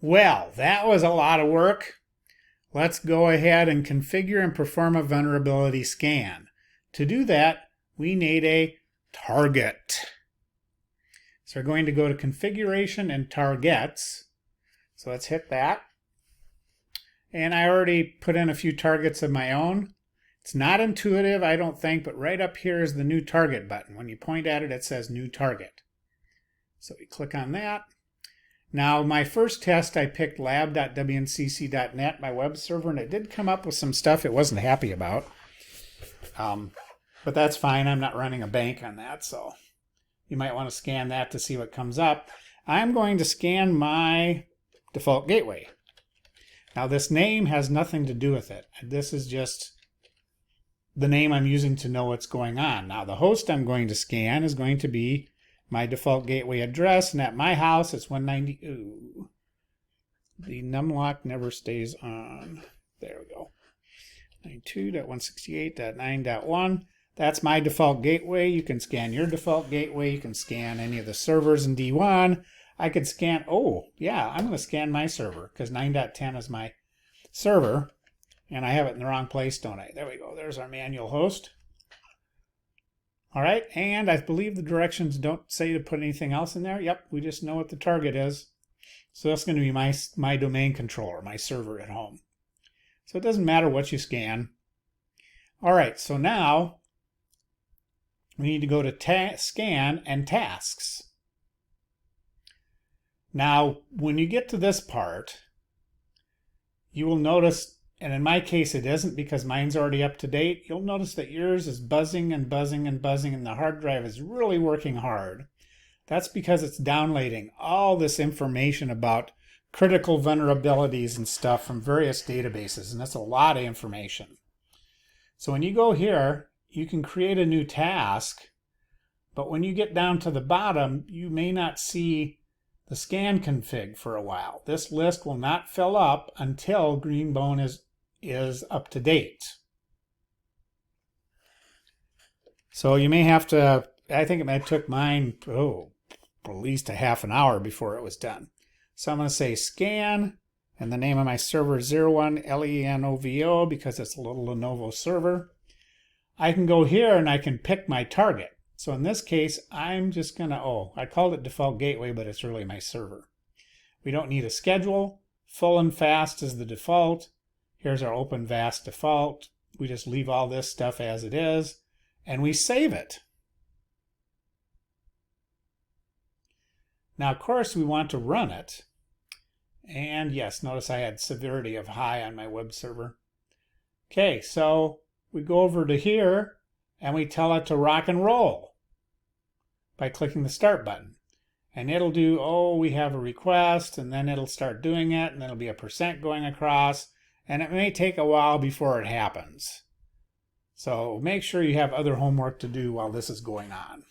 Well, that was a lot of work. Let's go ahead and configure and perform a vulnerability scan. To do that, we need a target. So we're going to go to Configuration and Targets. So let's hit that. And I already put in a few targets of my own. It's not intuitive, I don't think, but right up here is the New Target button. When you point at it, it says New Target. So we click on that. Now, my first test, I picked lab.wncc.net, my web server, and it did come up with some stuff it wasn't happy about. But that's fine. I'm not running a bank on that, so you might want to scan that to see what comes up. I'm going to scan my default gateway. Now, this name has nothing to do with it. This is just the name I'm using to know what's going on. Now, the host I'm going to scan is going to be my default gateway address, and at my house it's 190. Ooh, the numlock never stays on. There we go. 92.168.9.1. That's my default gateway. You can scan your default gateway. You can scan any of the servers in D1. I could scan, oh yeah, I'm going to scan my server because 9.10 is my server, and I have it in the wrong place, don't I? There we go. There's our manual host. All right, and I believe the directions don't say to put anything else in there. Yep, we just know what the target is. So that's going to be my domain controller, my server at home. So it doesn't matter what you scan. All right, so now we need to go to Scan and Tasks. Now, when you get to this part, you will notice, and in my case it isn't because mine's already up to date, you'll notice that yours is buzzing and buzzing and buzzing, and the hard drive is really working hard. That's because it's downloading all this information about critical vulnerabilities and stuff from various databases, and that's a lot of information. So when you go here, you can create a new task, but when you get down to the bottom, you may not see the scan config for a while. This list will not fill up until Greenbone is up to date. So you may have to, I think it might took mine, at least a half an hour before it was done. So I'm going to say scan, and the name of my server is 01LENOVO because it's a little Lenovo server. I can go here and I can pick my target. So in this case, I'm just going to, I called it default gateway, but it's really my server. We don't need a schedule. Full and fast is the default. Here's our open vast default. We just leave all this stuff as it is, and we save it. Now, of course, we want to run it. And yes, notice I had severity of high on my web server. Okay, so we go over to here, and we tell it to rock and roll by clicking the start button. And it'll do, we have a request, and then it'll start doing it, and there'll be a % going across, and it may take a while before it happens. So make sure you have other homework to do while this is going on.